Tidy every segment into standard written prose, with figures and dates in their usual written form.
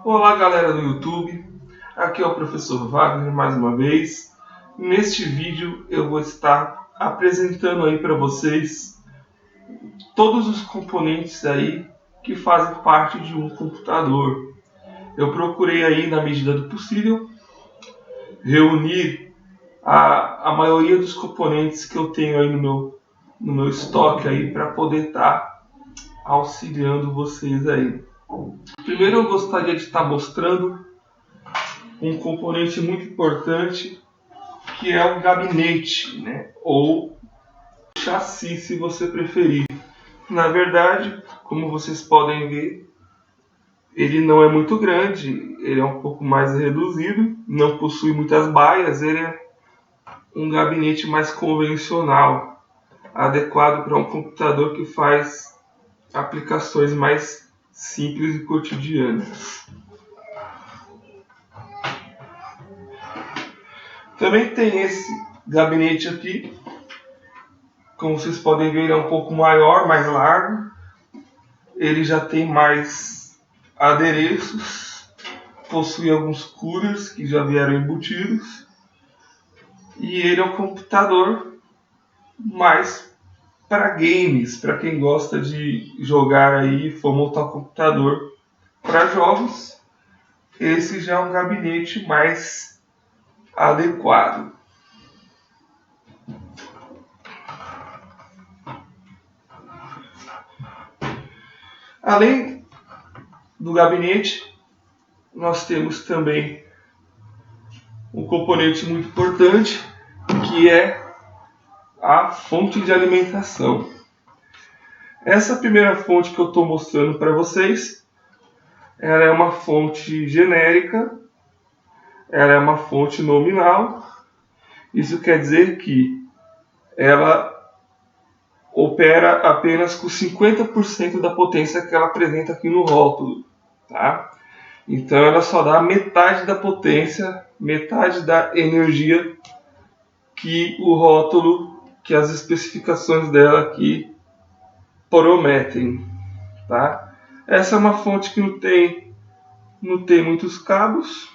Olá galera do YouTube, aqui é o professor Wagner mais uma vez. Neste vídeo eu vou estar apresentando aí para vocês todos os componentes aí que fazem parte de um computador. Eu procurei aí, na medida do possível, reunir a maioria dos componentes que eu tenho aí no meu estoque aí para poder estar auxiliando vocês aí. Primeiro eu gostaria de estar mostrando um componente muito importante, que é o gabinete, né? Ou chassi, se você preferir. Na verdade, como vocês podem ver, ele não é muito grande, ele é um pouco mais reduzido, não possui muitas baias, ele é um gabinete mais convencional, adequado para um computador que faz aplicações mais simples e cotidianas. Também tem esse gabinete aqui, como vocês podem ver, ele é um pouco maior, mais largo. Ele já tem mais adereços, possui alguns coolers que já vieram embutidos. E ele é um computador mais para games, para quem gosta de jogar aí, for montar um computador para jogos. Esse já é um gabinete mais adequado. Além do gabinete, nós temos também um componente muito importante, que é a fonte de alimentação. Essa primeira fonte que eu estou mostrando para vocês, ela é uma fonte genérica, ela é uma fonte nominal. Isso quer dizer que ela opera apenas com 50% da potência que ela apresenta aqui no rótulo, tá? Então ela só dá metade da potência, metade da energia que o rótulo, que as especificações dela aqui prometem, tá? Essa é uma fonte que não tem muitos cabos.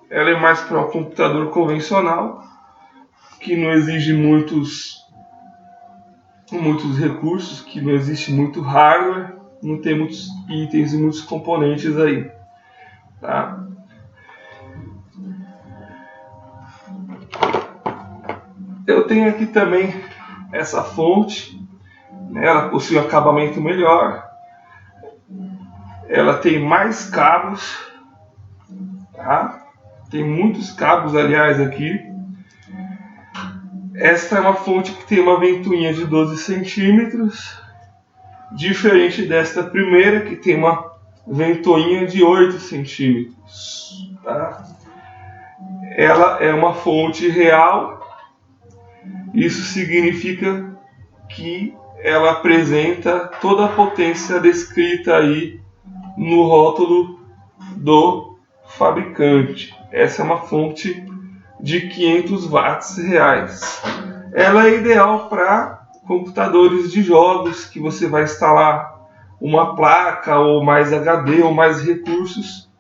Ela é mais para um computador convencional, que não exige muitos recursos, que não existe muito hardware, não tem muitos itens e muitos componentes aí, tá? Eu tenho aqui também essa fonte, né? Ela possui um acabamento melhor, ela tem mais cabos, tá? Tem muitos cabos, aliás, aqui. Esta é uma fonte que tem uma ventoinha de 12 centímetros, diferente desta primeira, que tem uma ventoinha de 8 centímetros. Tá? Ela é uma fonte real, isso significa que ela apresenta toda a potência descrita aí no rótulo do fabricante. Essa é uma fonte de 500 watts reais. Ela é ideal para computadores de jogos que você vai instalar uma placa ou mais HD ou mais recursos,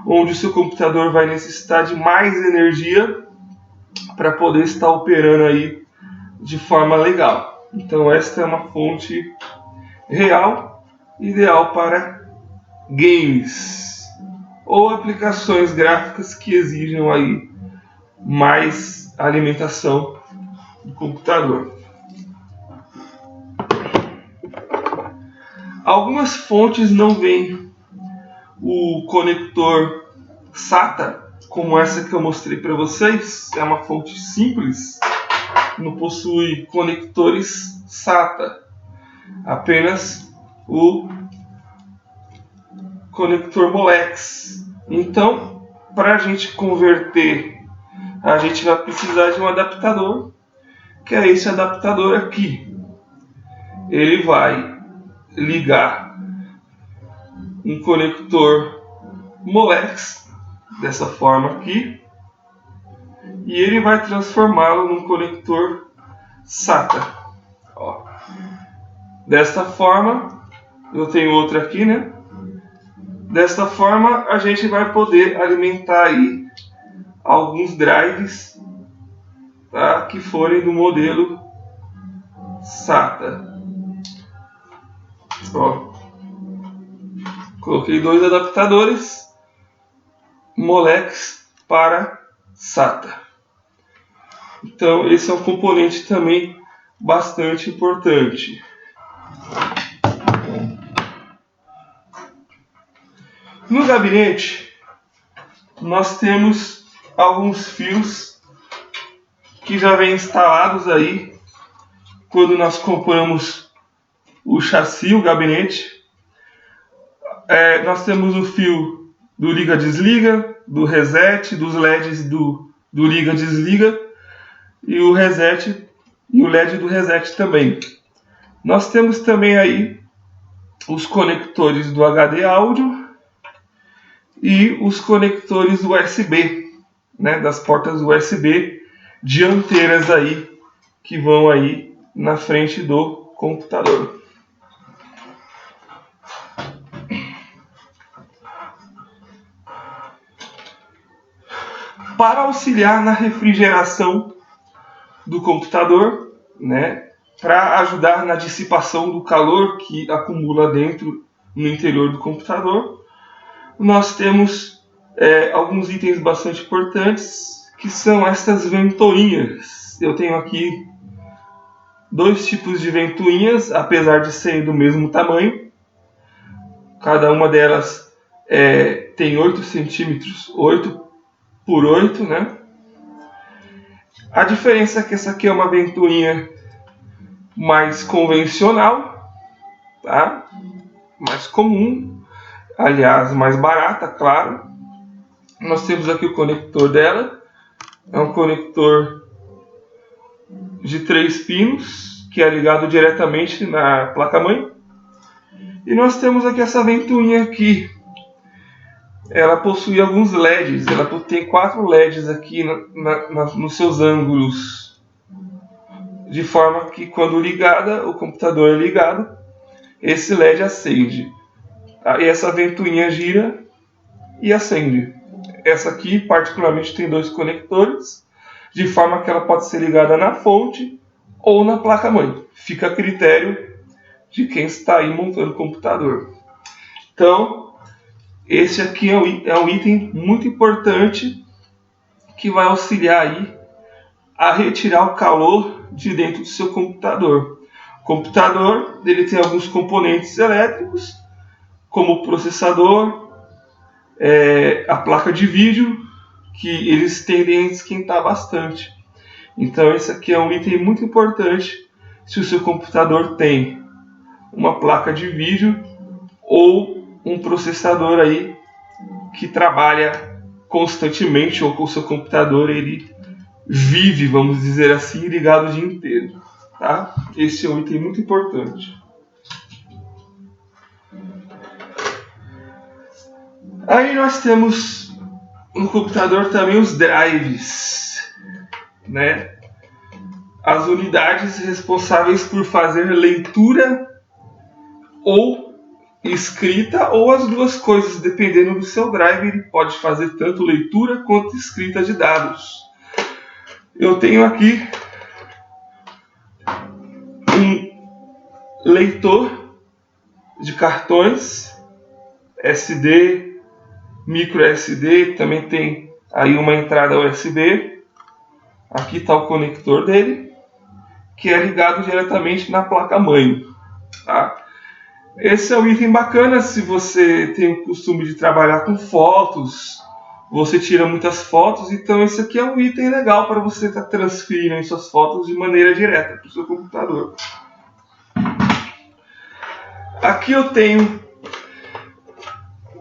onde o seu computador vai necessitar de mais energia para poder estar operando aí de forma legal. Então esta é uma fonte real, ideal para games ou aplicações gráficas que exijam aí mais alimentação do computador. Algumas fontes não vêm o conector SATA, como essa que eu mostrei para vocês. É uma fonte simples, não possui conectores SATA, apenas o conector Molex. Então, para a gente converter, a gente vai precisar de um adaptador, que é esse adaptador aqui. Ele vai ligar um conector Molex dessa forma aqui, e ele vai transformá-lo num conector SATA. Ó. Desta forma, eu tenho outro aqui, né? Desta forma, a gente vai poder alimentar aí alguns drives, tá, que forem do modelo SATA. Ó, coloquei 2 adaptadores Molex para SATA. Então esse é um componente também bastante importante. No gabinete nós temos alguns fios que já vêm instalados aí quando nós compramos o chassi, o gabinete. Nós temos o fio do liga-desliga, do reset, dos LEDs do liga-desliga e o reset e o LED do reset também. Nós temos também aí os conectores do HD áudio e os conectores USB, né, das portas USB dianteiras aí que vão aí na frente do computador. Para auxiliar na refrigeração do computador, né, para ajudar na dissipação do calor que acumula no interior do computador, nós temos alguns itens bastante importantes, que são essas ventoinhas. Eu tenho aqui 2 tipos de ventoinhas, apesar de serem do mesmo tamanho. Cada uma delas tem 8 centímetros, 8 por 8, né? A diferença é que essa aqui é uma ventoinha mais convencional, tá? Mais comum, aliás, mais barata, claro. Nós temos aqui o conector dela, é um conector de 3 pinos, que é ligado diretamente na placa-mãe. E nós temos aqui essa ventoinha aqui. Ela possui alguns LEDs, ela tem 4 LEDs aqui nos seus ângulos, de forma que quando ligada, o computador é ligado, esse LED acende. E essa ventoinha gira e acende. Essa aqui particularmente tem 2 conectores, de forma que ela pode ser ligada na fonte ou na placa-mãe. Fica a critério de quem está aí montando o computador. Então, esse aqui é um item muito importante que vai auxiliar aí a retirar o calor de dentro do seu computador. O computador ele tem alguns componentes elétricos, como o processador, a placa de vídeo, que eles tendem a esquentar bastante. Então esse aqui é um item muito importante se o seu computador tem uma placa de vídeo ou um processador aí que trabalha constantemente, ou com o seu computador ele vive, vamos dizer assim, ligado o dia inteiro. Tá? Esse é um item muito importante. Aí nós temos no computador também os drives, né? As unidades responsáveis por fazer leitura ou escrita, ou as duas coisas, dependendo do seu drive, ele pode fazer tanto leitura quanto escrita de dados. Eu tenho aqui um leitor de cartões SD, micro SD, também tem aí uma entrada USB. Aqui está o conector dele, que é ligado diretamente na placa-mãe. Tá? Esse é um item bacana se você tem o costume de trabalhar com fotos, você tira muitas fotos, então esse aqui é um item legal para você estar transferindo suas fotos de maneira direta para o seu computador. Aqui eu tenho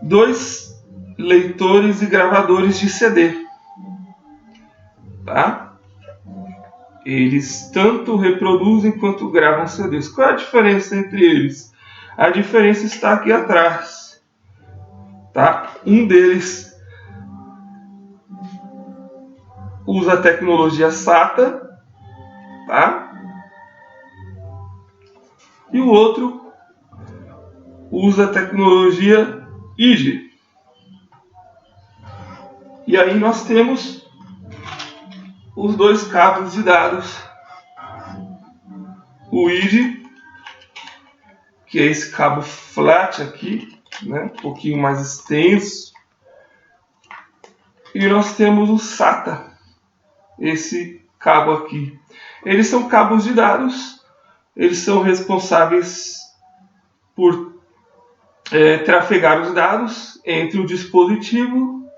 2 leitores e gravadores de CD. Tá? Eles tanto reproduzem quanto gravam CDs. Qual é a diferença entre eles? A diferença está aqui atrás. Tá? Um deles usa a tecnologia SATA, tá? E o outro usa a tecnologia ID. E aí nós temos os dois cabos de dados, o ID, que é esse cabo flat aqui, né, um pouquinho mais extenso, e nós temos o SATA, esse cabo aqui. Eles são cabos de dados, eles são responsáveis por trafegar os dados entre o dispositivo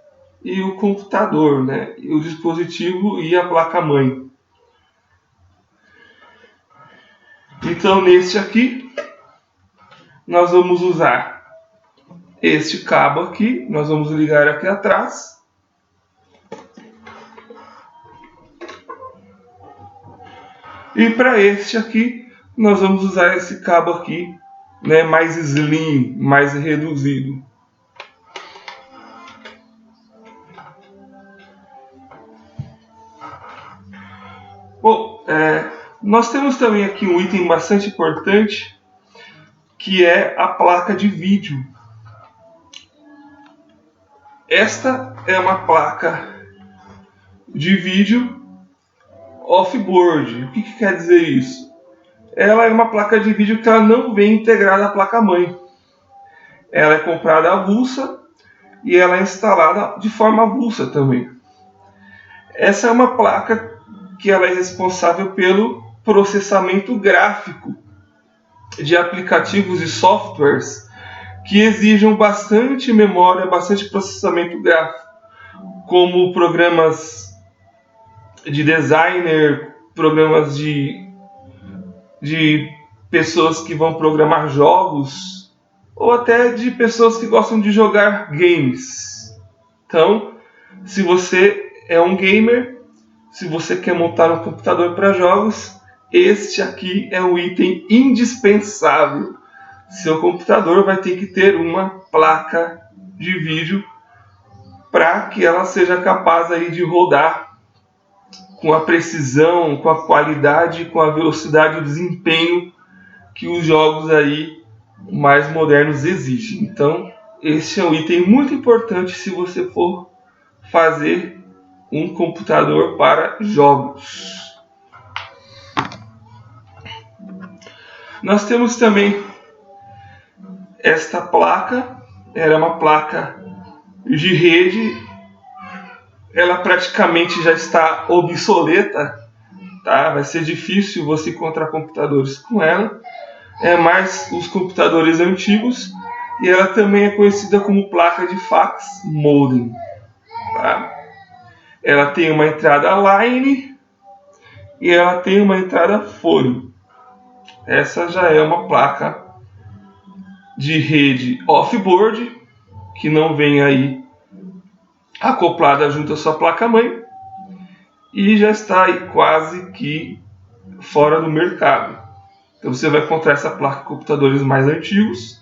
e o computador, né? E o dispositivo e a placa-mãe. Então, neste aqui, nós vamos usar este cabo aqui, nós vamos ligar aqui atrás. E para este aqui, nós vamos usar esse cabo aqui, né, mais slim, mais reduzido. Bom, nós temos também aqui um item bastante importante, que é a placa de vídeo. Esta é uma placa de vídeo off-board. O que quer dizer isso? Ela é uma placa de vídeo que ela não vem integrada à placa-mãe. Ela é comprada avulsa e ela é instalada de forma avulsa também. Essa é uma placa que ela é responsável pelo processamento gráfico de aplicativos e softwares que exijam bastante memória, bastante processamento gráfico, como programas de designer, programas de pessoas que vão programar jogos, ou até de pessoas que gostam de jogar games. Então, se você é um gamer, se você quer montar um computador para jogos, este aqui é um item indispensável. Seu computador vai ter que ter uma placa de vídeo para que ela seja capaz aí de rodar com a precisão, com a qualidade, com a velocidade e o desempenho que os jogos aí mais modernos exigem. Então, esse é um item muito importante se você for fazer um computador para jogos. Nós temos também esta placa. Ela é uma placa de rede. Ela praticamente já está obsoleta, tá? Vai ser difícil você encontrar computadores com ela. É mais os computadores antigos. E ela também é conhecida como placa de fax modem, tá? Ela tem uma entrada line e ela tem uma entrada fone. Essa já é uma placa de rede off-board, que não vem aí acoplada junto à sua placa-mãe e já está aí quase que fora do mercado. Então você vai encontrar essa placa em computadores mais antigos,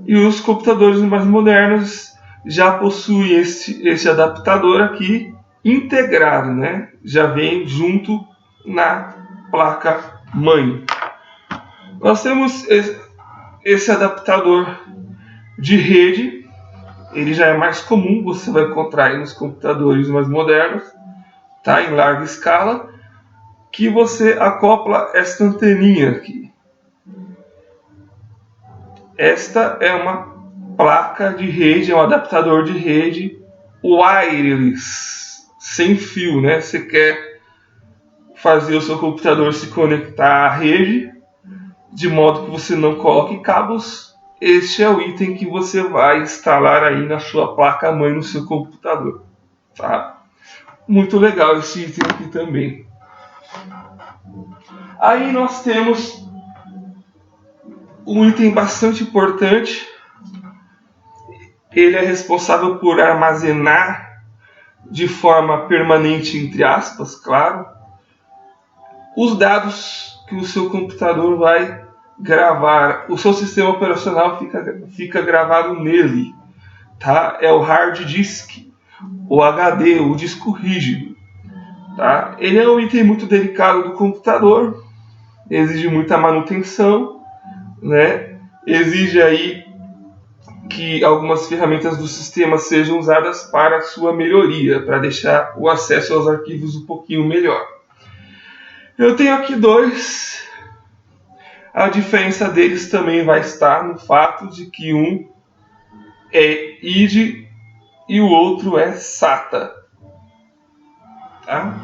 e os computadores mais modernos já possuem esse adaptador aqui integrado, né? Já vem junto na placa-mãe. Nós temos esse adaptador de rede. Ele já é mais comum, você vai encontrar aí nos computadores mais modernos, tá? Em larga escala, que você acopla esta anteninha aqui. Esta é uma placa de rede, é um adaptador de rede wireless, sem fio, né? Você quer fazer o seu computador se conectar à rede, de modo que você não coloque cabos. Este é o item que você vai instalar aí na sua placa-mãe no seu computador, tá? Muito legal esse item aqui também. Aí nós temos um item bastante importante. Ele é responsável por armazenar de forma permanente, entre aspas, claro, os dados que o seu computador vai gravar. O seu sistema operacional fica gravado nele, tá? É o hard disk, o HD, o disco rígido, tá? Ele é um item muito delicado do computador, exige muita manutenção, né? Exige aí que algumas ferramentas do sistema sejam usadas para sua melhoria, para deixar o acesso aos arquivos um pouquinho melhor. Eu tenho aqui dois. A diferença deles também vai estar no fato de que um é IDE e o outro é SATA. Tá?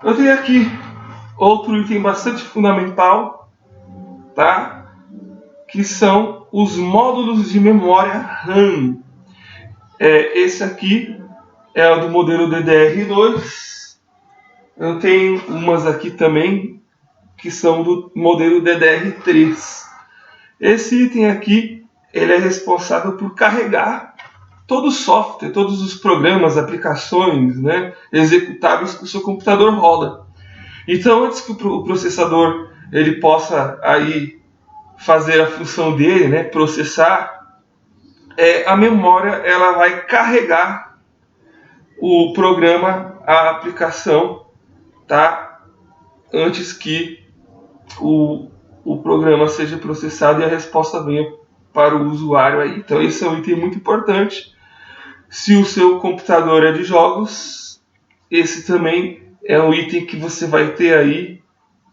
Eu tenho aqui outro item bastante fundamental, tá? Que são os módulos de memória RAM. Esse aqui é o do modelo DDR2. Eu tenho umas aqui também que são do modelo DDR3. Esse item aqui ele é responsável por carregar todo o software, todos os programas, aplicações, né, executáveis que o seu computador roda. Então, antes que o processador ele possa aí fazer a função dele, né, processar, a memória ela vai carregar o programa, a aplicação, tá, antes que o programa seja processado e a resposta venha para o usuário aí. Então esse é um item muito importante. Se o seu computador é de jogos, esse também é um item que você vai ter aí,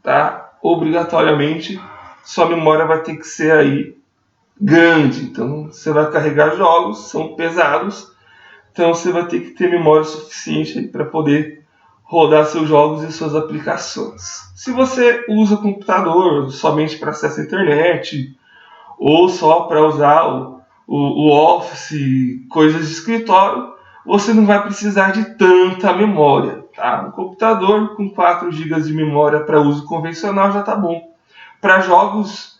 tá? Obrigatoriamente, sua memória vai ter que ser aí grande. Então você vai carregar jogos, são pesados, então você vai ter que ter memória suficiente para poder rodar seus jogos e suas aplicações. Se você usa computador somente para acesso à internet ou só para usar o Office, coisas de escritório, você não vai precisar de tanta memória. Tá? Um computador com 4 GB de memória para uso convencional já está bom. Para jogos,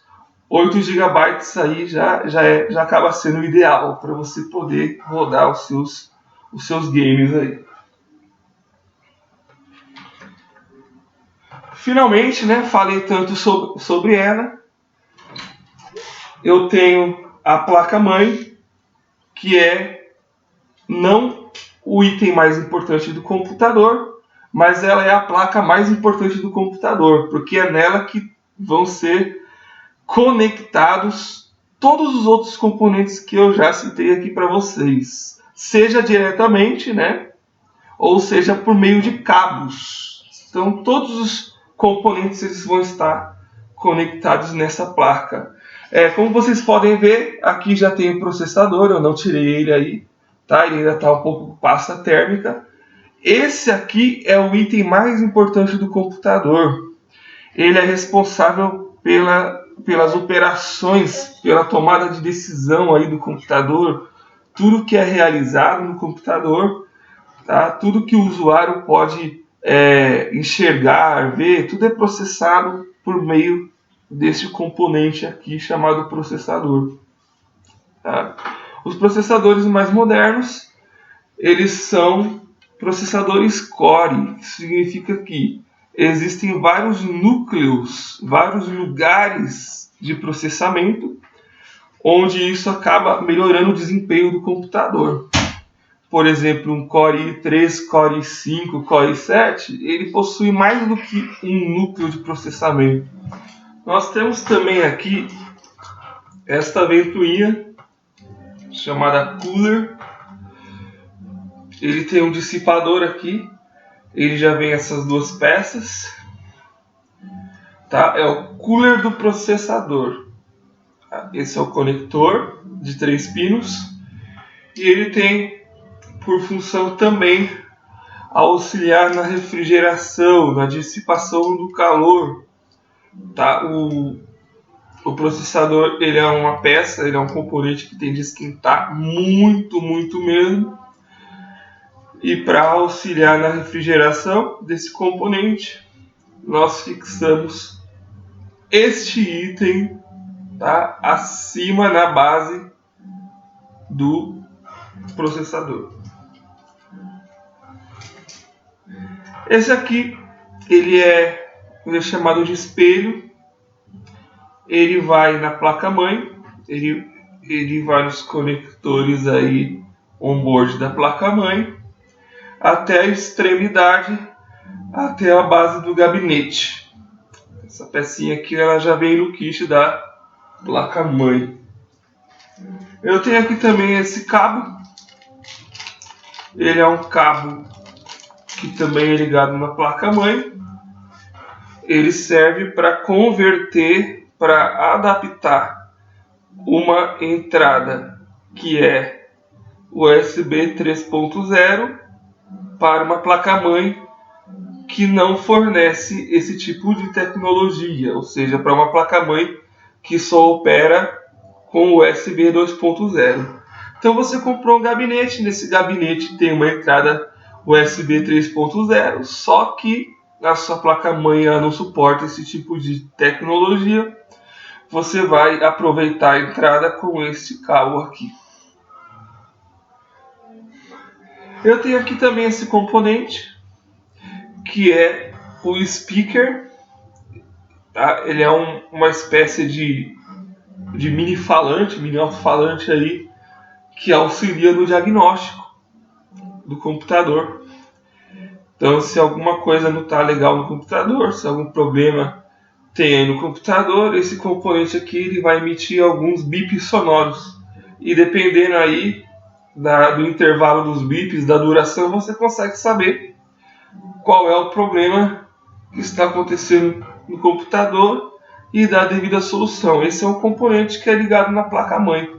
8 GB aí já acaba sendo o ideal para você poder rodar os seus games aí. Finalmente, né, falei tanto sobre ela. Eu tenho a placa-mãe, que é não o item mais importante do computador, mas ela é a placa mais importante do computador, porque é nela que vão ser conectados todos os outros componentes que eu já citei aqui para vocês, seja diretamente, né, ou seja por meio de cabos. Então todos os componentes eles vão estar conectados nessa placa. Como vocês podem ver, aqui já tem o processador, eu não tirei ele aí, tá? Ele ainda está um pouco com pasta térmica. Esse aqui é o item mais importante do computador. Ele é responsável pelas operações, pela tomada de decisão aí do computador, tudo que é realizado no computador, tá? Tudo que o usuário pode enxergar, ver, tudo é processado por meio desse componente aqui chamado processador. Tá? Os processadores mais modernos, eles são processadores Core, que significa que existem vários núcleos, vários lugares de processamento, onde isso acaba melhorando o desempenho do computador. Por exemplo, um Core i3, Core i5, Core i7, ele possui mais do que um núcleo de processamento. Nós temos também aqui esta ventoinha chamada cooler. Ele tem um dissipador aqui. Ele já vem essas duas peças. Tá? É o cooler do processador. Esse é o conector de 3 pinos. E ele tem por função também auxiliar na refrigeração, na dissipação do calor. Tá? O processador ele é uma peça, ele é um componente que tem de esquentar muito, muito mesmo. E para auxiliar na refrigeração desse componente, nós fixamos este item, tá, acima na base do processador. Esse aqui ele é chamado de espelho. Ele vai na placa-mãe, ele vai nos conectores aí on-board da placa-mãe, até a extremidade, até a base do gabinete. Essa pecinha aqui ela já vem no kit da placa-mãe. Eu tenho aqui também esse cabo. Ele é um cabo que também é ligado na placa-mãe. Ele serve para converter, para adaptar uma entrada que é USB 3.0 para uma placa-mãe que não fornece esse tipo de tecnologia, ou seja, para uma placa-mãe que só opera com USB 2.0. Então você comprou um gabinete, nesse gabinete tem uma entrada USB 3.0, só que a sua placa-mãe não suporta esse tipo de tecnologia. Você vai aproveitar a entrada com este cabo aqui. Eu tenho aqui também esse componente, que é o speaker. Tá? Ele é uma espécie de mini falante, mini alto-falante aí, que auxilia no diagnóstico do computador. Então, se alguma coisa não está legal no computador, se algum problema tem aí no computador, esse componente aqui ele vai emitir alguns bips sonoros. E dependendo aí do intervalo dos bips, da duração, você consegue saber qual é o problema que está acontecendo no computador e dar a devida solução. Esse é um componente que é ligado na placa-mãe.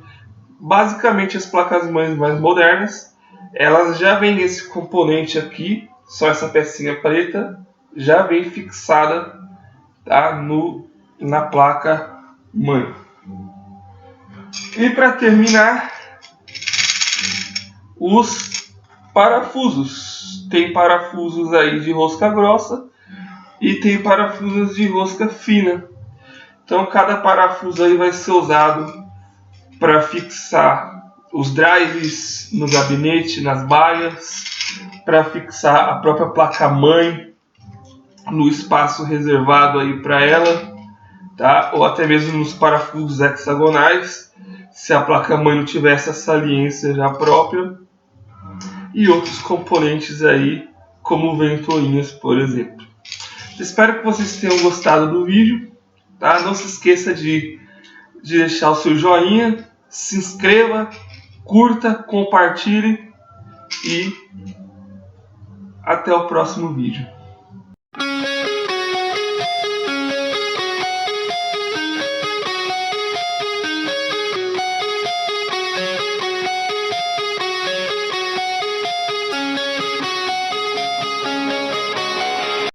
Basicamente, as placas-mães mais modernas, elas já vêm esse componente aqui, só essa pecinha preta, já vem fixada, tá, na placa-mãe. E para terminar, os parafusos. Tem parafusos aí de rosca grossa e tem parafusos de rosca fina. Então cada parafuso aí vai ser usado para fixar os drives no gabinete, nas baias, para fixar a própria placa-mãe no espaço reservado aí para ela, tá? Ou até mesmo nos parafusos hexagonais, se a placa-mãe não tiver essa saliência já própria, e outros componentes aí, como ventoinhas, por exemplo. Espero que vocês tenham gostado do vídeo, tá? Não se esqueça de deixar o seu joinha, se inscreva, curta, compartilhe e até o próximo vídeo.